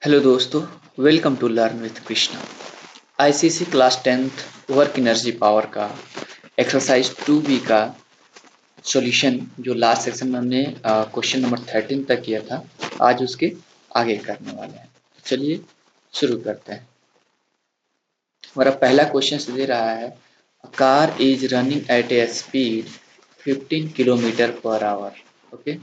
Hello दोस्तों, welcome to learn with Krishna. ICC class 10th work energy power का exercise 2B का solution जो last section में हमने क्वेश्चन नंबर 13 तक किया था, आज उसके आगे करने वाले हैं। चलिए शुरू करते हैं। हमारा पहला क्वेश्चन दे रहा है, car is running at A speed 15 kilometre per hour. Okay,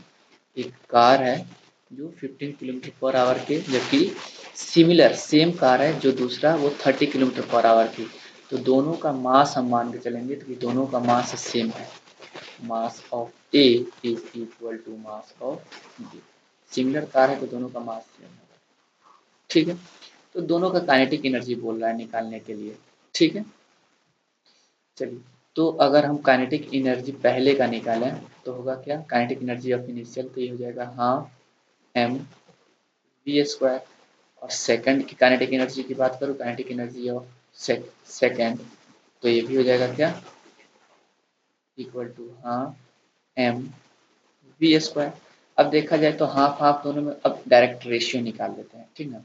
एक कार है जो 15 किलोमीटर पर आवर के, जबकि सिमिलर सेम कार है जो दूसरा वो 30 किलोमीटर पर आवर की। तो दोनों का मास हम मान के चलेंगे तो कि दोनों का मास सेम है। Mass of A is equal to mass of B. Similar car है तो दोनों का मास सेम है। ठीक है, तो दोनों का काइनेटिक एनर्जी बोल रहा है निकालने के लिए। ठीक है, चलिए, तो अगर हम काइनेटिक एनर्जी पहले का निकालें तो होगा क्या, काइनेटिक एनर्जी ऑफ इनिशियल, तो ये हो जाएगा हाफ एम वी स्क्वायर। और सेकंड की काइनेटिक एनर्जी की बात करूँ, काइनेटिक एनर्जी ऑफ सेकंड, तो ये भी हो जाएगा क्या, equal to half m v square. अब देखा जाए तो हाफ हाफ दोनों में, अब डायरेक्ट रेशियो निकाल लेते हैं। ठीक ना,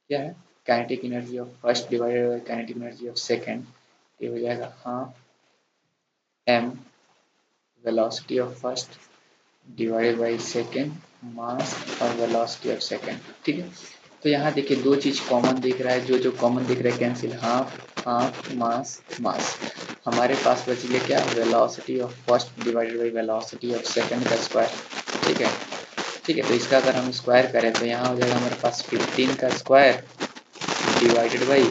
क्या है, kinetic energy of first divided by kinetic energy of second, ये हो जाएगा half m velocity of first divided by second mass और वेलोसिटी ऑफ सेकेंड। ठीक है, तो यहाँ देखिए दो चीज़ कॉमन दिख रहा है, जो जो कॉमन दिख रहा है कैंसिल, हाफ हाफ मास मास। हमारे पास बच गया क्या, velocity of first divided by velocity of second का स्क्वायर। ठीक है, ठीक है, तो इसका अगर हम स्क्वायर करें तो यहाँ हो जाएगा हमारे पास 15 का स्क्वायर डिवाइडेड बाई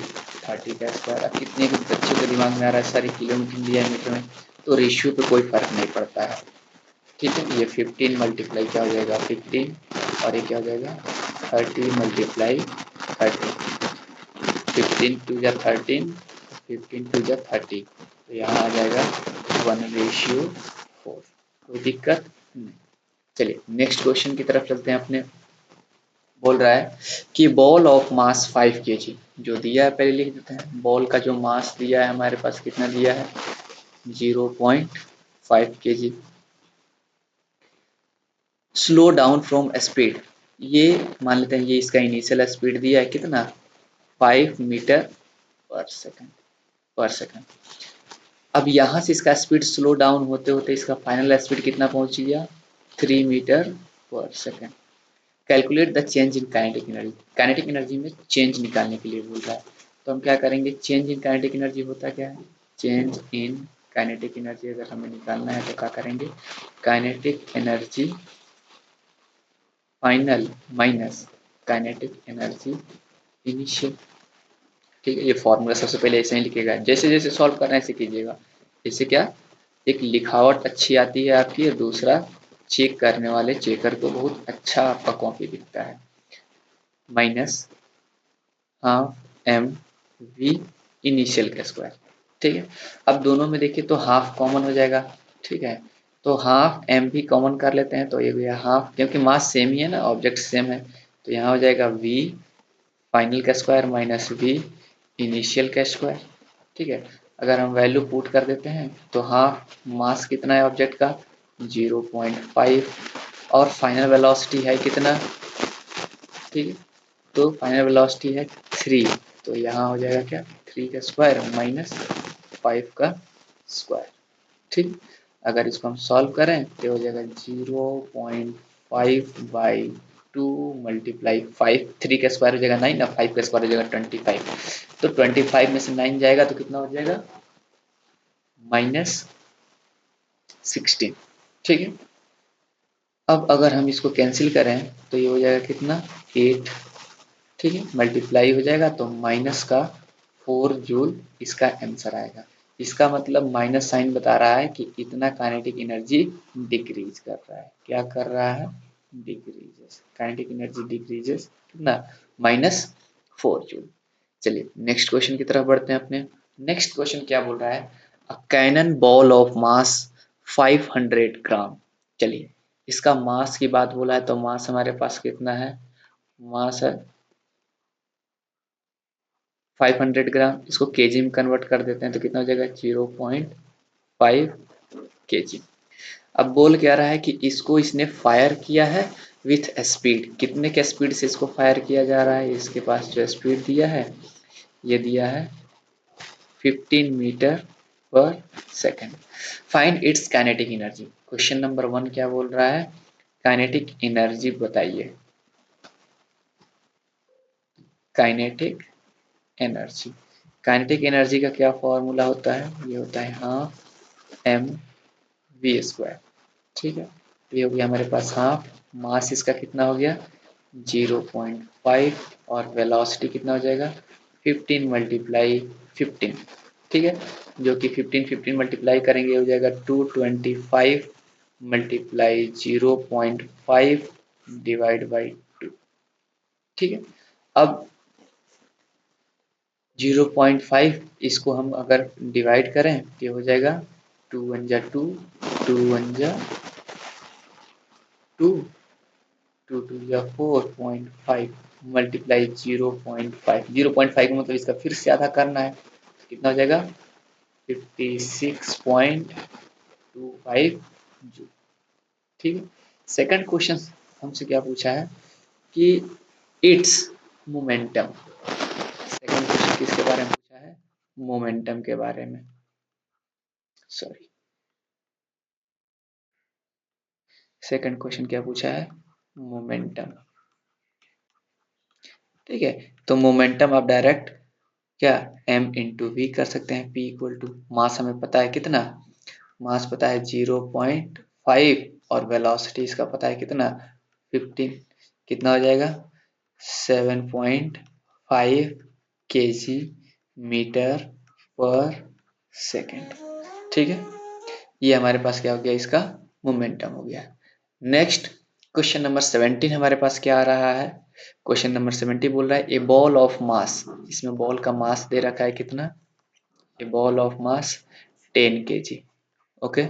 30 का स्क्वायर। अब कितने भी बच्चों के दिमाग में आ रहा है, सारी किलोमीटर लिया है मीटर में, तो रेशियो पे कोई फर्क नहीं पड़ता है। ठीक है, ये 15 मल्टीप्लाई क्या हो जाएगा 15, और ये क्या हो जाएगा 30 मल्टीप्लाई 30, 15 टू जा 13, 15 टू जा 30, तो यहाँ आ जाएगा 1:4। कोई दिक्कत नहीं। चलिए नेक्स्ट क्वेश्चन की तरफ चलते हैं अपने। बोल रहा है कि बॉल ऑफ मास 5 kg, जो दिया है पहले लिख देते हैं। बॉल का जो मास दिया है हमारे पास कितना दिया है, 0.5 kg। Slow down from speed, ये मान लेते हैं ये इसका इनिशियल स्पीड दिया है कितना, 5 मीटर पर सेकंड। अब यहाँ से इसका स्पीड स्लो डाउन होते होते इसका फाइनल स्पीड कितना पहुंच गया, 3 मीटर पर second. Calculate the change in kinetic energy, kinetic energy में चेंज निकालने के लिए बोल रहा है। तो हम क्या करेंगे, चेंज इन काइनेटिक एनर्जी होता क्या है, चेंज इन काइनेटिक एनर्जी अगर हमें निकालना है तो क्या करेंगे, kinetic energy final minus kinetic energy initial. ठीक है, ये फॉर्मूला सबसे पहले ऐसे ही लिखेगा, जैसे जैसे सॉल्व करना है ऐसे कीजिएगा। इससे क्या, एक लिखावट अच्छी आती है आपकी, और दूसरा चेक करने वाले चेकर को बहुत अच्छा आपका कॉपी दिखता है। Minus half m v initial का स्क्वायर। ठीक है, अब दोनों में देखिए तो हाफ कॉमन हो जाएगा। ठीक है, तो हाफ एम भी कॉमन कर लेते हैं, तो ये गया हाफ, क्योंकि मास सेम ही है ना, ऑब्जेक्ट सेम है, तो यहाँ हो जाएगा वी फाइनल का स्क्वायर माइनस वी इनिशियल का स्क्वायर। ठीक है, अगर हम वैल्यू पुट कर देते हैं तो हाफ मास कितना है ऑब्जेक्ट का, 0.5, और फाइनल वेलोसिटी है कितना, ठीक है, तो फाइनल वेलोसिटी है 3, तो यहाँ हो जाएगा क्या, 3 का स्क्वायर माइनस 5 का स्क्वायर। ठीक, अगर इसको हम सॉल्व करें तो हो जाएगा 0.5 बाई 2 मल्टीप्लाई 5, 3 का स्क्वायर हो जाएगा 9, ना 5 का स्क्वायर हो जाएगा 25, तो 25 में से 9 जाएगा तो कितना हो जाएगा, -16। ठीक है, अब अगर हम इसको कैंसिल करें तो ये हो जाएगा कितना, 8। ठीक है, मल्टीप्लाई हो जाएगा तो माइनस का 4 जूल इसका आंसर आएगा। इसका मतलब माइनस साइन बता रहा है कि इतना काइनेटिक एनर्जी डिक्रीज कर रहा है। क्या कर रहा है, डिक्रीजेस, काइनेटिक एनर्जी डिक्रीजेस कितना, -4 जूल। चलिए नेक्स्ट क्वेश्चन की तरफ बढ़ते हैं अपने। नेक्स्ट क्वेश्चन क्या बोल रहा है, अ कैनन बॉल ऑफ मास 500 ग्राम। चलिए, इसका मास की बात बोला है तो मास हमारे पास कितना है, मास है 500 ग्राम। इसको केजी में कन्वर्ट कर देते हैं तो कितना हो जाएगा, 0.5 केजी। अब बोल क्या रहा है कि इसको इसने फायर किया है विथ स्पीड, कितने के स्पीड से इसको फायर किया जा रहा है, इसके पास जो स्पीड दिया है ये दिया है 15 मीटर पर second. Find its kinetic energy. Question number 1 क्या बोल रहा है, काइनेटिक एनर्जी बताइए। काइनेटिक एनर्जी, काइनेटिक एनर्जी का क्या फॉर्मूला होता है, ये होता है हाफ एम वी स्क्वायर। ठीक है, ये हो गया हमारे पास हाफ, मास इसका कितना हो गया 0.5 और वेलोसिटी कितना हो जाएगा 15 मल्टीप्लाई 15। ठीक है, जो कि 15 मल्टीप्लाई करेंगे हो जाएगा 225 मल्टीप्लाई 0.5 डिवाइड बाई 2। ठीक है, अब 0.5 इसको हम अगर डिवाइड करें तो हो जाएगा 2 वन जा 2, 2 वन जा 2, 2 टू या 4.5 मल्टीप्लाई 0.5, 0.5 का मतलब इसका फिर से आधा करना है, कितना हो जाएगा 56.25 जूल। ठीक है, सेकंड क्वेश्चन हमसे क्या पूछा है कि इट्स मोमेंटम। सेकंड क्वेश्चन किसके बारे में पूछा है, मोमेंटम के बारे में, सॉरी सेकंड क्वेश्चन क्या पूछा है, मोमेंटम। ठीक है, तो मोमेंटम आप डायरेक्ट क्या m इंटू वी कर सकते हैं, p इक्वल टू मास हमें पता है कितना, मास पता है 0.5 और वेलोसिटी इसका पता है कितना 15, कितना हो जाएगा 7.5 kg मीटर पर सेकेंड। ठीक है, ये हमारे पास क्या हो गया, इसका मोमेंटम हो गया। नेक्स्ट क्वेश्चन नंबर 17 हमारे पास क्या आ रहा है, क्वेश्चन नंबर 70 बोल रहा है ए बॉल ऑफ मास, इसमें बॉल का मास दे रखा है कितना, A ball of mass 10 kg। Okay,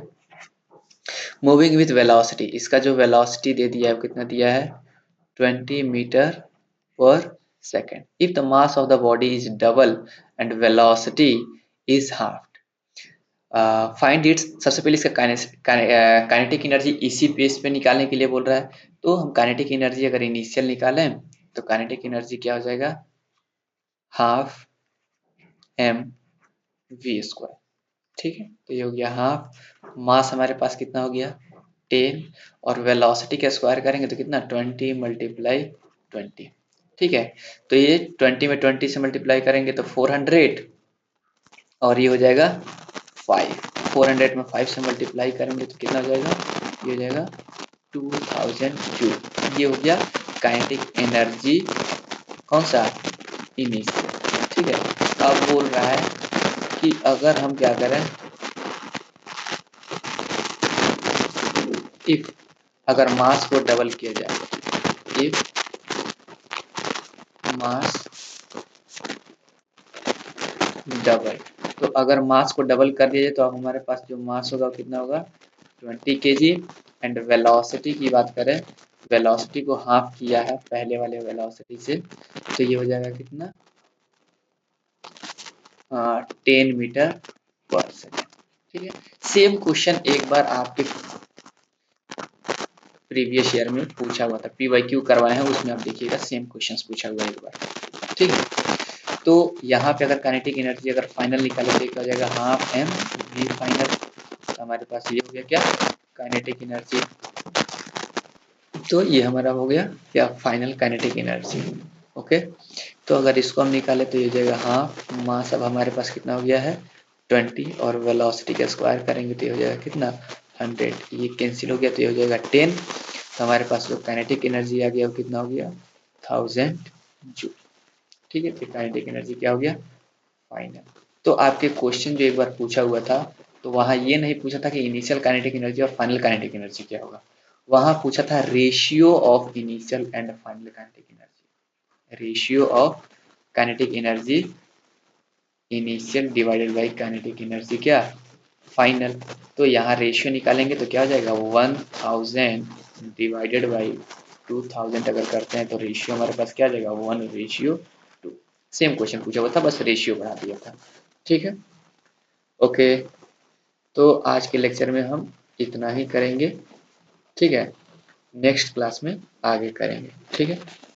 moving with velocity, इसका जो वेलोसिटी दे दिया है कितना दिया है 20 मीटर पर second. If the mass of the body is double and velocity is half, find its, सबसे पहले इसका काइनेटिक एनर्जी इसी बेस पे निकालने के लिए बोल रहा है। तो हम काइनेटिक एनर्जी अगर इनिशियल निकालें तो काइनेटिक एनर्जी क्या हो जाएगा हाफ एम वी स्क्वायर। ठीक है, तो ये हो गया हाफ, मास हमारे पास कितना हो गया 10 और वेलोसिटी का स्क्वायर करेंगे तो कितना 20 मल्टीप्लाई 20। ठीक है, तो ये 20 में 20 से मल्टीप्लाई करेंगे तो 400 और ये हो जाएगा 5, 400 में 5 से मल्टीप्लाई करेंगे तो कितना हो जाएगा, ये हो जाएगा 2000 जूल। ये हो गया काइनेटिक एनर्जी कौन सा इनिशियल। ठीक है, अब बोल रहा है कि अगर हम क्या करें, इफ अगर मास को डबल किया जाए, इफ मास डबल, तो अगर मास को डबल कर दिया जाए तो अब हमारे पास जो मास होगा कितना होगा 20 kg एंड वेलोसिटी की बात करें, वेलोसिटी को हाफ किया है पहले वाले वेलोसिटी से, तो ये हो जाएगा कितना 10 मीटर पर सेकेंड। ठीक है, सेम क्वेश्चन एक बार आपके प्रीवियस ईयर में पूछा हुआ था, PYQ करवाए हैं उसमें आप देखिएगा सेम क्वेश्चंस पूछा हुआ है एक बार। ठीक है, तो यहाँ पे अगर काइनेटिक एनर्जी अगर फाइनल निकाले तो क्या हो जाएगा हाफ एम वी फाइनल, हमारे पास ये हो गया क्या काइनेटिक एनर्जी। तो ये हमारा हो गया क्या फाइनल काइनेटिक एनर्जी। ओके, तो अगर इसको हम निकाले तो ये हो जाएगा हाफ, मास अब हमारे पास कितना हो गया है 20 और वेलोसिटी का स्क्वायर करेंगे तो ये हो जाएगा कितना 100, ये कैंसिल हो गया तो ये हो जाएगा 10, तो हमारे पास जो काइनेटिक एनर्जी आ गया वो कितना हो गया 1000 जूल। ठीक है, फिर काइनेटिक एनर्जी क्या हो गया फाइनल। तो आपके क्वेश्चन जो एक बार पूछा हुआ था तो वहाँ ये नहीं पूछा था कि इनिशियल काइनेटिक एनर्जी और फाइनल काइनेटिक एनर्जी क्या होगा, वहाँ पूछा था ratio of initial and final kinetic energy, ratio of kinetic energy initial divided by kinetic energy क्या फाइनल। तो यहाँ रेशियो निकालेंगे तो क्या हो जाएगा 1000 डिवाइडेड बाई 2000 अगर करते हैं तो रेशियो हमारे पास क्या आ जाएगा 1:2। सेम क्वेश्चन पूछा हुआ था, बस रेशियो बढ़ा दिया था। ठीक है, ओके, तो आज के लेक्चर में हम इतना ही करेंगे। ठीक है, नेक्स्ट क्लास में आगे करेंगे। ठीक है।